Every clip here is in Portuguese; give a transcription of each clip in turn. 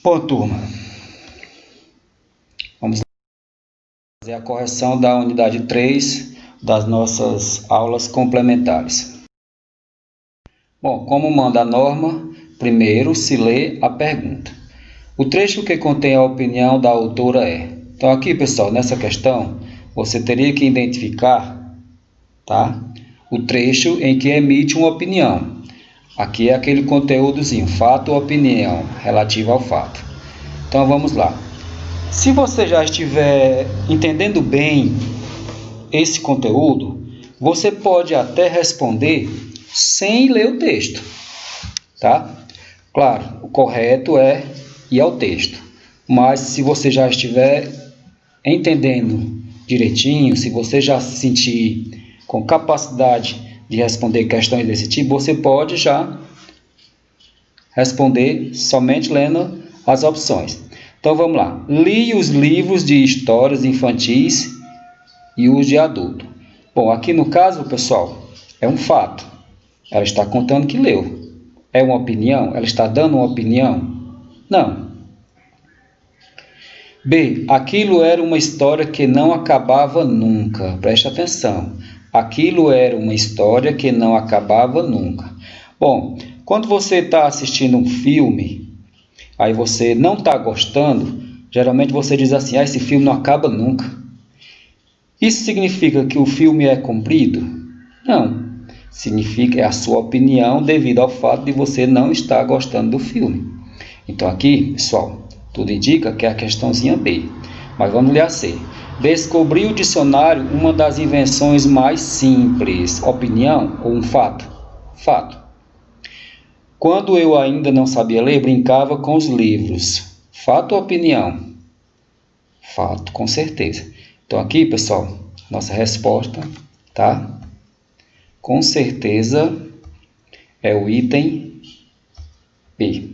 Bom, turma, vamos fazer a correção da unidade 3 das nossas aulas complementares. Bom, como manda a norma, primeiro se lê a pergunta. O trecho que contém a opinião da autora é... Então aqui, pessoal, nessa questão, você teria que identificar, tá, o trecho em que emite uma opinião. Aqui é aquele conteúdozinho, fato ou opinião, relativo ao fato. Então vamos lá. Se você já estiver entendendo bem esse conteúdo, você pode até responder sem ler o texto, tá? Claro, o correto é ir ao texto, mas se você já estiver entendendo direitinho, se você já se sentir com capacidade de responder questões desse tipo, você pode já responder somente lendo as opções. Então vamos lá. Li os livros de histórias infantis e os de adulto. Bom, aqui no caso, pessoal, é um fato. Ela está contando que leu. É uma opinião? Ela está dando uma opinião? Não. B. Aquilo era uma história que não acabava nunca. Preste atenção. Aquilo era uma história que não acabava nunca. Bom, quando você está assistindo um filme, aí você não está gostando, geralmente você diz assim, esse filme não acaba nunca. Isso significa que o filme é comprido? Não. Significa, é a sua opinião devido ao fato de você não estar gostando do filme. Então aqui, pessoal, tudo indica que é a questãozinha B. Mas vamos ler a C. Descobri o dicionário uma das invenções mais simples. Opinião ou um fato? Fato. Quando eu ainda não sabia ler, brincava com os livros. Fato ou opinião? Fato, com certeza. Então aqui, pessoal, nossa resposta, tá? Com certeza é o item B.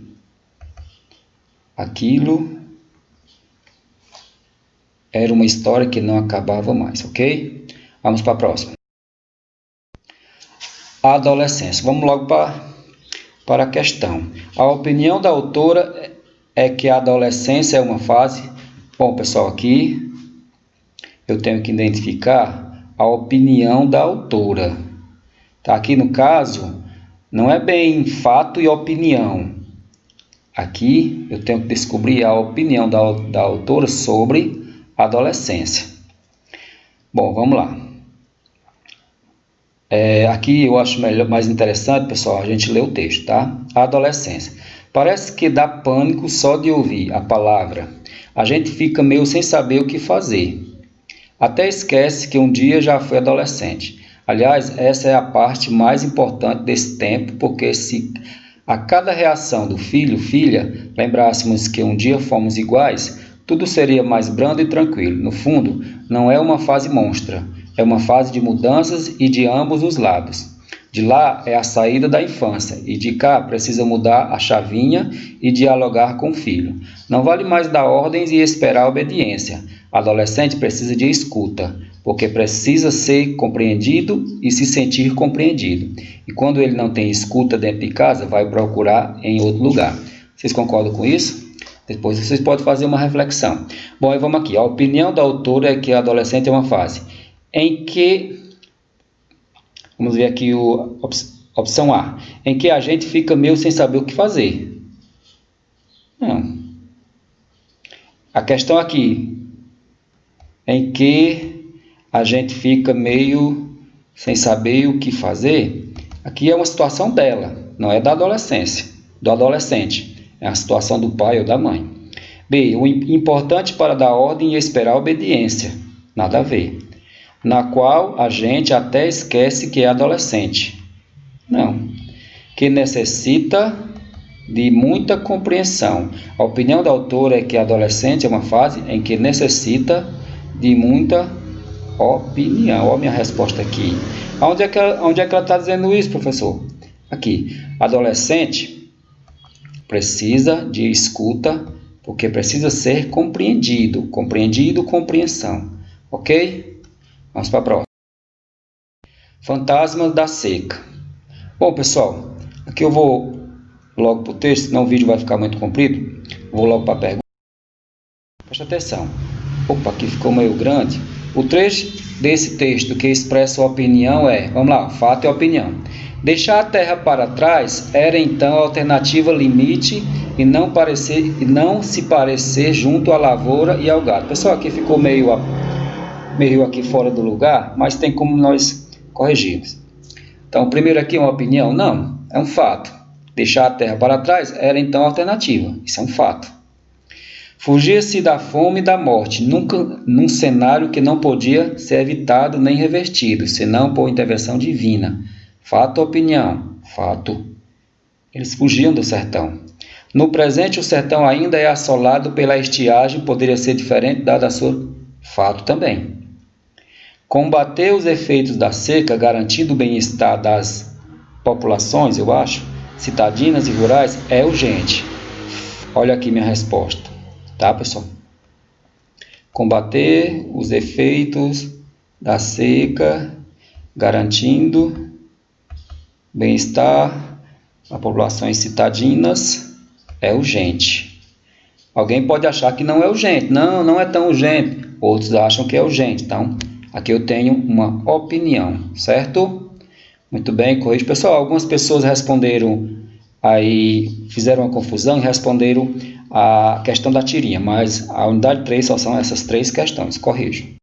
Aquilo era uma história que não acabava mais, ok? Vamos para a próxima. A adolescência. Vamos logo para a questão. A opinião da autora é que a adolescência é uma fase... Bom, pessoal, aqui eu tenho que identificar a opinião da autora. Tá? Aqui no caso, não é bem fato e opinião. Aqui eu tenho que descobrir a opinião da autora sobre a adolescência. Bom, vamos lá. Aqui eu acho mais interessante, pessoal, a gente ler o texto, tá? A adolescência. Parece que dá pânico só de ouvir a palavra. A gente fica meio sem saber o que fazer. Até esquece que um dia já foi adolescente. Aliás, essa é a parte mais importante desse tempo, porque se a cada reação do filho, filha, lembrássemos que um dia fomos iguais, tudo seria mais brando e tranquilo. No fundo, não é uma fase monstra, é uma fase de mudanças e de ambos os lados. De lá é a saída da infância e de cá precisa mudar a chavinha e dialogar com o filho. Não vale mais dar ordens e esperar obediência. Adolescente precisa de escuta, porque precisa ser compreendido e se sentir compreendido. E quando ele não tem escuta dentro de casa, vai procurar em outro lugar. Vocês concordam com isso? Depois vocês podem fazer uma reflexão. Bom, aí vamos aqui. A opinião da autora é que a adolescente é uma fase em que... Vamos ver aqui opção A. Em que a gente fica meio sem saber o que fazer. Não. A questão aqui... em que a gente fica meio sem saber o que fazer, aqui é uma situação dela, não é da adolescência, do adolescente, é a situação do pai ou da mãe. B, o importante para dar ordem e esperar obediência, nada a ver, na qual a gente até esquece que é adolescente, não, que necessita de muita compreensão. A opinião da autora é que a adolescente é uma fase em que necessita de muita opinião. Olha a minha resposta aqui. Onde é que ela está dizendo isso, professor? Aqui. Adolescente precisa de escuta, porque precisa ser compreendido. Compreendido, compreensão. Ok? Vamos para a próxima. Fantasmas da seca. Bom, pessoal, aqui eu vou logo para o texto, senão o vídeo vai ficar muito comprido. Vou logo para a pergunta. Presta atenção. Opa, aqui ficou meio grande. O trecho desse texto que expressa a opinião é, vamos lá, fato e opinião. Deixar a terra para trás era então a alternativa limite e não se parecer junto à lavoura e ao gado. Pessoal, aqui ficou meio aqui fora do lugar, mas tem como nós corrigirmos. Então, primeiro aqui uma opinião? Não, é um fato. Deixar a terra para trás era então a alternativa. Isso é um fato. Fugia-se da fome e da morte, nunca num cenário que não podia ser evitado nem revertido, senão por intervenção divina. Fato ou opinião? Fato. Eles fugiam do sertão. No presente, o sertão ainda é assolado pela estiagem, poderia ser diferente, dada a sua... Fato também. Combater os efeitos da seca, garantindo o bem-estar das populações, eu acho, citadinas e rurais, é urgente. Olha aqui minha resposta, tá, pessoal? Combater os efeitos da seca, garantindo bem-estar das populações citadinas, é urgente. Alguém pode achar que não é urgente. Não, não é tão urgente. Outros acham que é urgente. Então, aqui eu tenho uma opinião, certo? Muito bem, corrijo. Pessoal, algumas pessoas responderam aí, fizeram uma confusão e responderam a questão da tirinha, mas a unidade 3 só são essas 3 questões, corrijo.